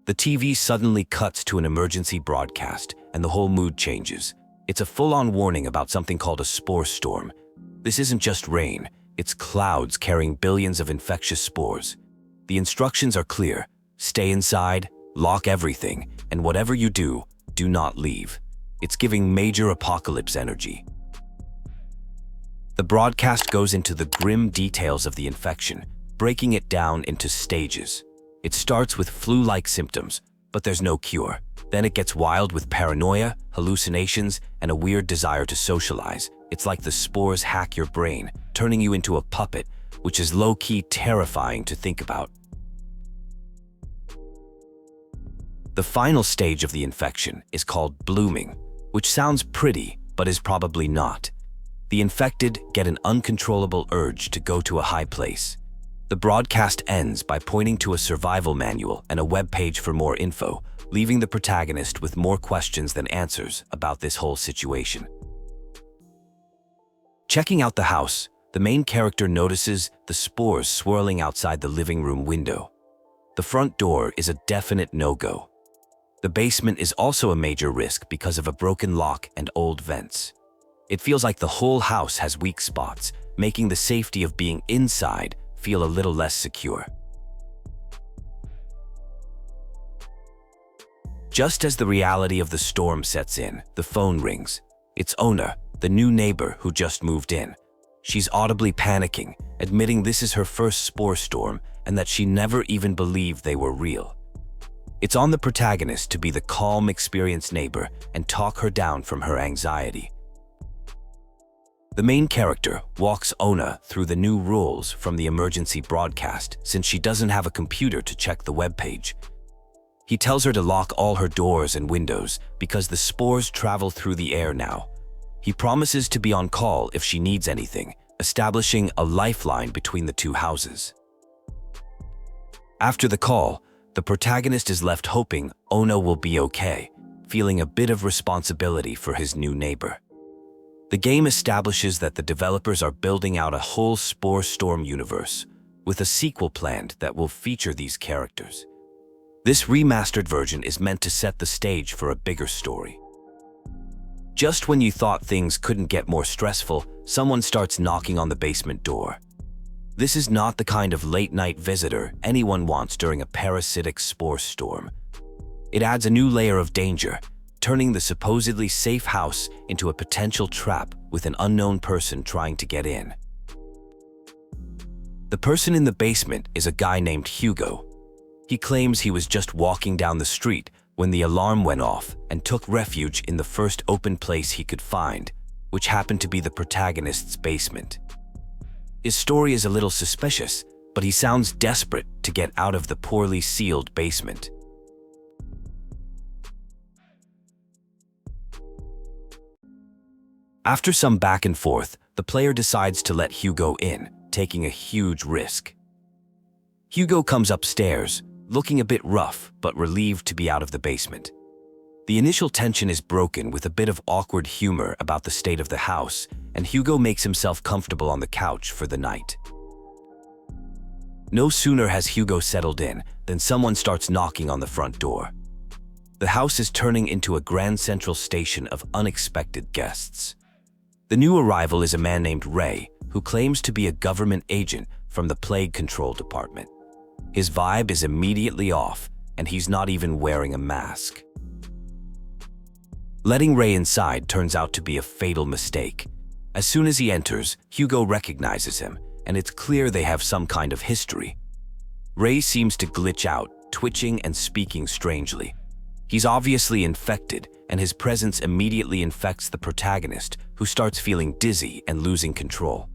The TV suddenly cuts to an emergency broadcast, and the whole mood changes. It's a full-on warning about something called a spore storm. This isn't just rain, it's clouds carrying billions of infectious spores. The instructions are clear: stay inside, lock everything, and whatever you do, do not leave. It's giving major apocalypse energy. The broadcast goes into the grim details of the infection, breaking it down into stages. It starts with flu-like symptoms, but there's no cure. Then it gets wild with paranoia, hallucinations, and a weird desire to socialize. It's like the spores hack your brain, turning you into a puppet, which is low-key terrifying to think about. The final stage of the infection is called blooming, which sounds pretty, but is probably not. The infected get an uncontrollable urge to go to a high place. The broadcast ends by pointing to a survival manual and a web page for more info, leaving the protagonist with more questions than answers about this whole situation. Checking out the house, the main character notices the spores swirling outside the living room window. The front door is a definite no-go. The basement is also a major risk because of a broken lock and old vents. It feels like the whole house has weak spots, making the safety of being inside feel a little less secure. Just as the reality of the storm sets in, the phone rings. It's Ona, the new neighbor who just moved in. She's audibly panicking, admitting this is her first spore storm and that she never even believed they were real. It's on the protagonist to be the calm, experienced neighbor and talk her down from her anxiety. The main character walks Ona through the new rules from the emergency broadcast since she doesn't have a computer to check the webpage. He tells her to lock all her doors and windows because the spores travel through the air now. He promises to be on call if she needs anything, establishing a lifeline between the two houses. After the call, the protagonist is left hoping Ona will be okay, feeling a bit of responsibility for his new neighbor. The game establishes that the developers are building out a whole Spore Storm universe, with a sequel planned that will feature these characters. This remastered version is meant to set the stage for a bigger story. Just when you thought things couldn't get more stressful, someone starts knocking on the basement door. This is not the kind of late-night visitor anyone wants during a parasitic spore storm. It adds a new layer of danger, turning the supposedly safe house into a potential trap with an unknown person trying to get in. The person in the basement is a guy named Hugo. He claims he was just walking down the street when the alarm went off and took refuge in the first open place he could find, which happened to be the protagonist's basement. His story is a little suspicious, but he sounds desperate to get out of the poorly sealed basement. After some back and forth, the player decides to let Hugo in, taking a huge risk. Hugo comes upstairs, looking a bit rough but relieved to be out of the basement. The initial tension is broken with a bit of awkward humor about the state of the house, and Hugo makes himself comfortable on the couch for the night. No sooner has Hugo settled in than someone starts knocking on the front door. The house is turning into a grand central station of unexpected guests. The new arrival is a man named Ray, who claims to be a government agent from the Plague Control Department. His vibe is immediately off, and he's not even wearing a mask. Letting Ray inside turns out to be a fatal mistake. As soon as he enters, Hugo recognizes him, and it's clear they have some kind of history. Ray seems to glitch out, twitching and speaking strangely. He's obviously infected, and his presence immediately infects the protagonist, who starts feeling dizzy and losing control.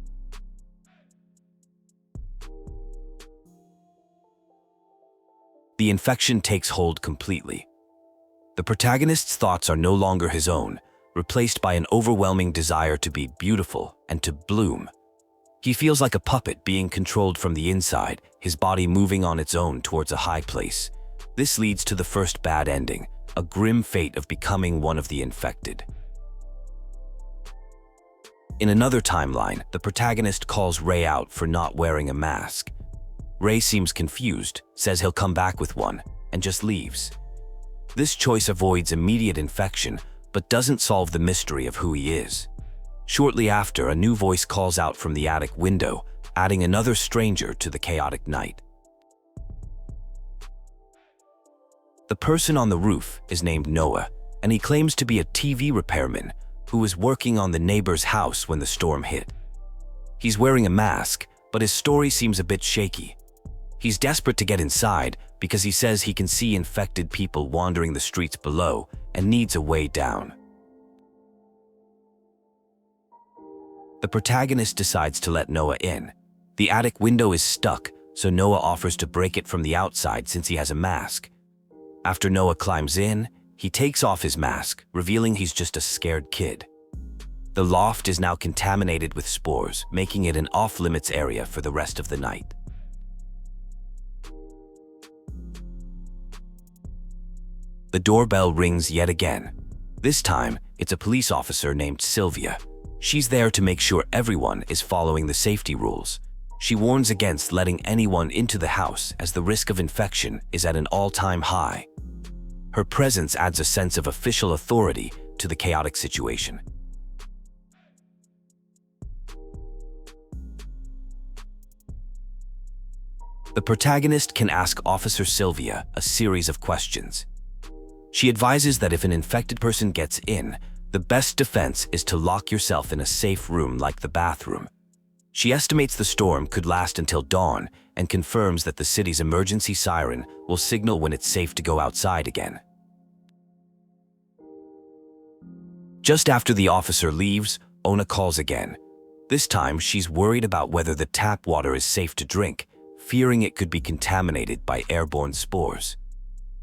The infection takes hold completely. The protagonist's thoughts are no longer his own, replaced by an overwhelming desire to be beautiful and to bloom. He feels like a puppet being controlled from the inside, his body moving on its own towards a high place. This leads to the first bad ending, a grim fate of becoming one of the infected. In another timeline, the protagonist calls Ray out for not wearing a mask. Ray seems confused, says he'll come back with one, and just leaves. This choice avoids immediate infection, but doesn't solve the mystery of who he is. Shortly after, a new voice calls out from the attic window, adding another stranger to the chaotic night. The person on the roof is named Noah, and he claims to be a TV repairman who was working on the neighbor's house when the storm hit. He's wearing a mask, but his story seems a bit shaky. He's desperate to get inside because he says he can see infected people wandering the streets below and needs a way down. The protagonist decides to let Noah in. The attic window is stuck, so Noah offers to break it from the outside since he has a mask. After Noah climbs in, he takes off his mask, revealing he's just a scared kid. The loft is now contaminated with spores, making it an off-limits area for the rest of the night. The doorbell rings yet again. This time, it's a police officer named Sylvia. She's there to make sure everyone is following the safety rules. She warns against letting anyone into the house as the risk of infection is at an all-time high. Her presence adds a sense of official authority to the chaotic situation. The protagonist can ask Officer Sylvia a series of questions. She advises that if an infected person gets in, the best defense is to lock yourself in a safe room like the bathroom. She estimates the storm could last until dawn and confirms that the city's emergency siren will signal when it's safe to go outside again. Just after the officer leaves, Ona calls again. This time, she's worried about whether the tap water is safe to drink, fearing it could be contaminated by airborne spores.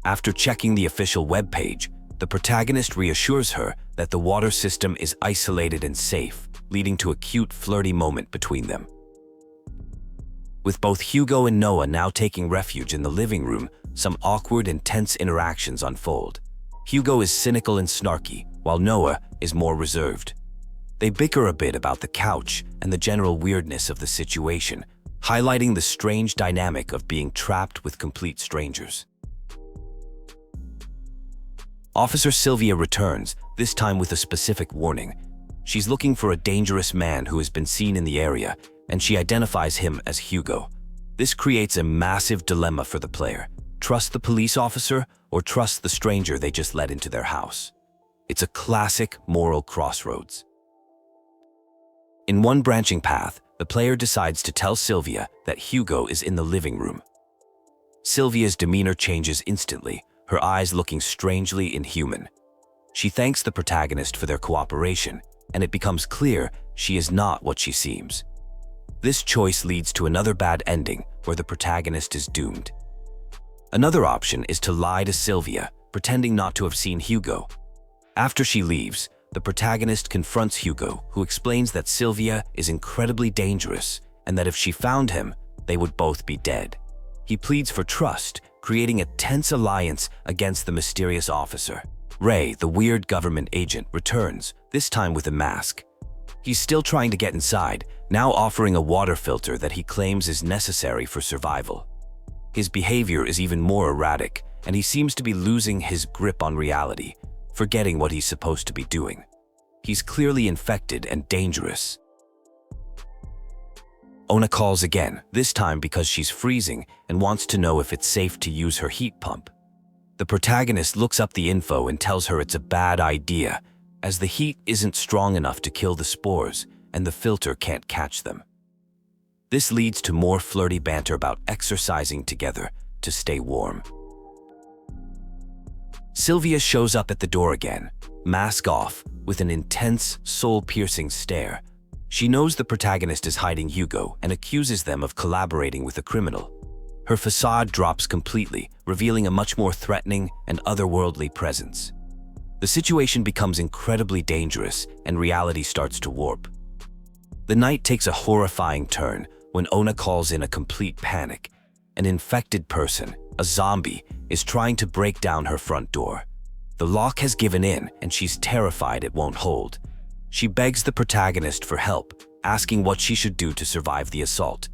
After checking the official webpage, the protagonist reassures her that the water system is isolated and safe, leading to a cute, flirty moment between them. With both Hugo and Noah now taking refuge in the living room, some awkward and tense interactions unfold. Hugo is cynical and snarky, while Noah is more reserved. They bicker a bit about the couch and the general weirdness of the situation, highlighting the strange dynamic of being trapped with complete strangers. Officer Sylvia returns, this time with a specific warning. She's looking for a dangerous man who has been seen in the area, and she identifies him as Hugo. This creates a massive dilemma for the player. Trust the police officer or trust the stranger they just let into their house? It's a classic moral crossroads. In one branching path, the player decides to tell Sylvia that Hugo is in the living room. Sylvia's demeanor changes instantly, her eyes looking strangely inhuman. She thanks the protagonist for their cooperation, and it becomes clear she is not what she seems. This choice leads to another bad ending where the protagonist is doomed. Another option is to lie to Sylvia, pretending not to have seen Hugo. After she leaves, the protagonist confronts Hugo, who explains that Sylvia is incredibly dangerous and that if she found him, they would both be dead. He pleads for trust, creating a tense alliance against the mysterious officer. Ray, the weird government agent, returns, this time with a mask. He's still trying to get inside, now offering a water filter that he claims is necessary for survival. His behavior is even more erratic, and he seems to be losing his grip on reality, forgetting what he's supposed to be doing. He's clearly infected and dangerous. Ona calls again, this time because she's freezing and wants to know if it's safe to use her heat pump. The protagonist looks up the info and tells her it's a bad idea, as the heat isn't strong enough to kill the spores and the filter can't catch them. This leads to more flirty banter about exercising together to stay warm. Sylvia shows up at the door again, mask off, with an intense, soul-piercing stare. She knows the protagonist is hiding Hugo and accuses them of collaborating with a criminal. Her facade drops completely, revealing a much more threatening and otherworldly presence. The situation becomes incredibly dangerous and reality starts to warp. The night takes a horrifying turn when Ona calls in a complete panic. An infected person, a zombie, is trying to break down her front door. The lock has given in and she's terrified it won't hold. She begs the protagonist for help, asking what she should do to survive the assault.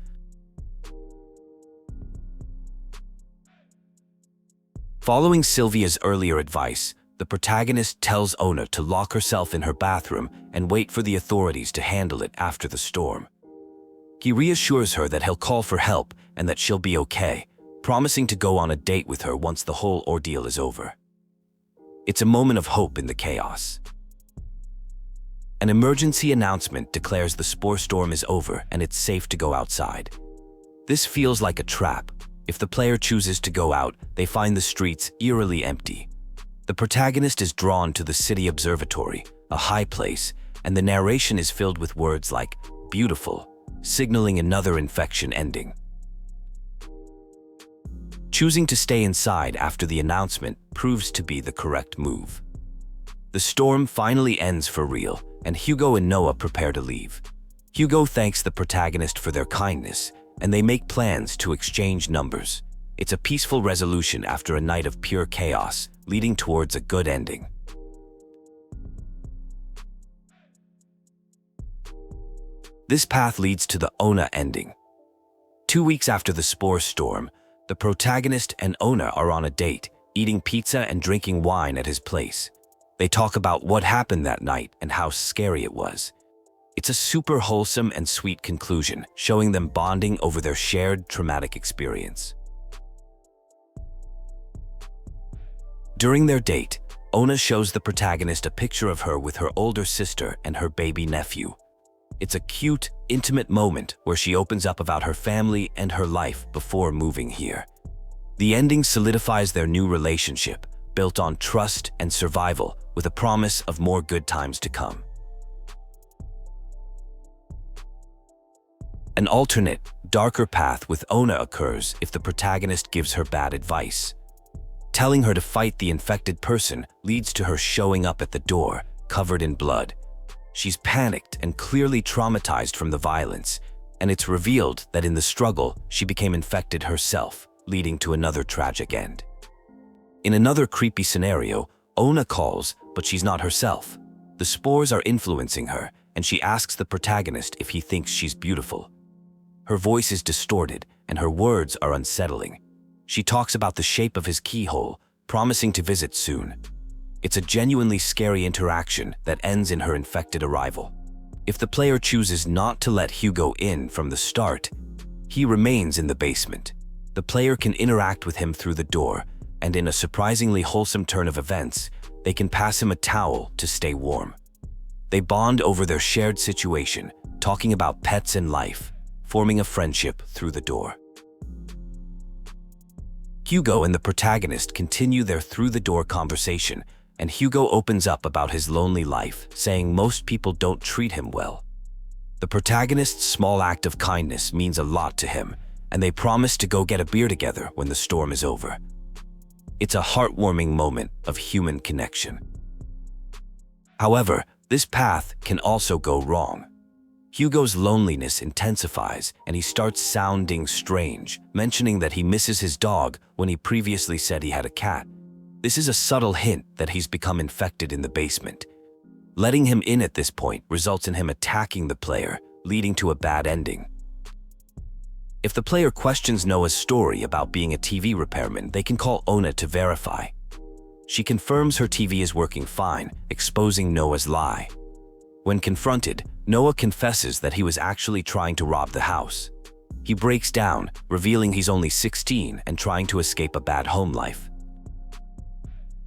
Following Sylvia's earlier advice, the protagonist tells Ona to lock herself in her bathroom and wait for the authorities to handle it after the storm. He reassures her that he'll call for help and that she'll be okay, promising to go on a date with her once the whole ordeal is over. It's a moment of hope in the chaos. An emergency announcement declares the spore storm is over and it's safe to go outside. This feels like a trap. If the player chooses to go out, they find the streets eerily empty. The protagonist is drawn to the city observatory, a high place, and the narration is filled with words like "beautiful," signaling another infection ending. Choosing to stay inside after the announcement proves to be the correct move. The storm finally ends for real, and Hugo and Noah prepare to leave. Hugo thanks the protagonist for their kindness, and they make plans to exchange numbers. It's a peaceful resolution after a night of pure chaos, leading towards a good ending. This path leads to the Ona Ending. 2 weeks after the spore storm, the protagonist and Ona are on a date, eating pizza and drinking wine at his place. They talk about what happened that night and how scary it was. It's a super wholesome and sweet conclusion, showing them bonding over their shared traumatic experience. During their date, Ona shows the protagonist a picture of her with her older sister and her baby nephew. It's a cute, intimate moment where she opens up about her family and her life before moving here. The ending solidifies their new relationship, built on trust and survival, with a promise of more good times to come. An alternate, darker path with Ona occurs if the protagonist gives her bad advice. Telling her to fight the infected person leads to her showing up at the door, covered in blood. She's panicked and clearly traumatized from the violence, and it's revealed that in the struggle, she became infected herself, leading to another tragic end. In another creepy scenario, Ona calls, but she's not herself. The spores are influencing her, and she asks the protagonist if he thinks she's beautiful. Her voice is distorted, and her words are unsettling. She talks about the shape of his keyhole, promising to visit soon. It's a genuinely scary interaction that ends in her infected arrival. If the player chooses not to let Hugo in from the start, he remains in the basement. The player can interact with him through the door, and in a surprisingly wholesome turn of events, they can pass him a towel to stay warm. They bond over their shared situation, talking about pets and life, forming a friendship through the door. Hugo and the protagonist continue their through-the-door conversation, and Hugo opens up about his lonely life, saying most people don't treat him well. The protagonist's small act of kindness means a lot to him, and they promise to go get a beer together when the storm is over. It's a heartwarming moment of human connection. However, this path can also go wrong. Hugo's loneliness intensifies, and he starts sounding strange, mentioning that he misses his dog when he previously said he had a cat. This is a subtle hint that he's become infected in the basement. Letting him in at this point results in him attacking the player, leading to a bad ending. If the player questions Noah's story about being a TV repairman, they can call Ona to verify. She confirms her TV is working fine, exposing Noah's lie. When confronted, Noah confesses that he was actually trying to rob the house. He breaks down, revealing he's only 16 and trying to escape a bad home life.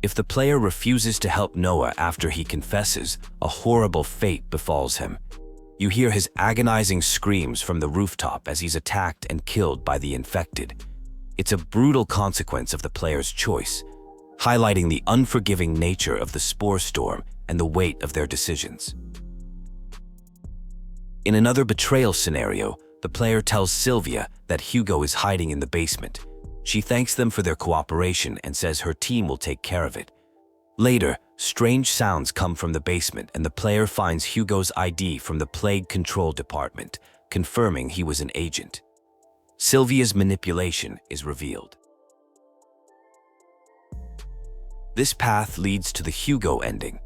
If the player refuses to help Noah after he confesses, a horrible fate befalls him. You hear his agonizing screams from the rooftop as he's attacked and killed by the infected. It's a brutal consequence of the player's choice, highlighting the unforgiving nature of the spore storm and the weight of their decisions. In another betrayal scenario, the player tells Sylvia that Hugo is hiding in the basement. She thanks them for their cooperation and says her team will take care of it. Later, strange sounds come from the basement and the player finds Hugo's ID from the plague control department, confirming he was an agent. Sylvia's manipulation is revealed. This path leads to the Hugo ending.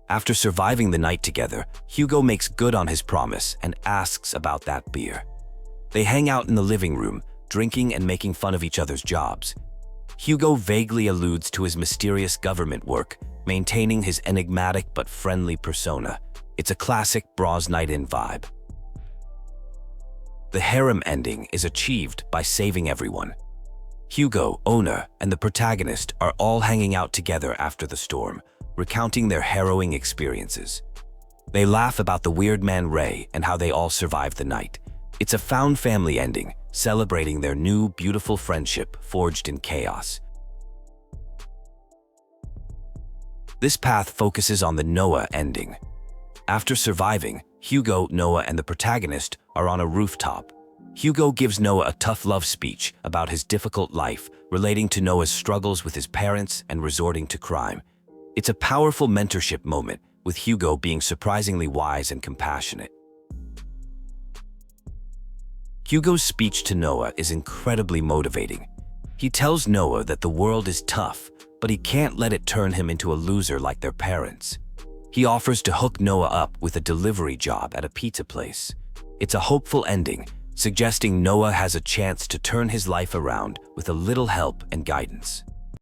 After surviving the night together, Hugo makes good on his promise and asks about that beer. They hang out in the living room, drinking and making fun of each other's jobs. Hugo vaguely alludes to his mysterious government work, maintaining his enigmatic but friendly persona. It's a classic Bros Night In vibe. The harem ending is achieved by saving everyone. Hugo, Ona, and the protagonist are all hanging out together after the storm, recounting their harrowing experiences. They laugh about the weird man Ray and how they all survived the night. It's a found family ending, celebrating their new, beautiful friendship forged in chaos. This path focuses on the Noah ending. After surviving, Hugo, Noah, and the protagonist are on a rooftop. Hugo gives Noah a tough love speech about his difficult life, relating to Noah's struggles with his parents and resorting to crime. It's a powerful mentorship moment, with Hugo being surprisingly wise and compassionate. Hugo's speech to Noah is incredibly motivating. He tells Noah that the world is tough, but he can't let it turn him into a loser like their parents. He offers to hook Noah up with a delivery job at a pizza place. It's a hopeful ending, suggesting Noah has a chance to turn his life around with a little help and guidance.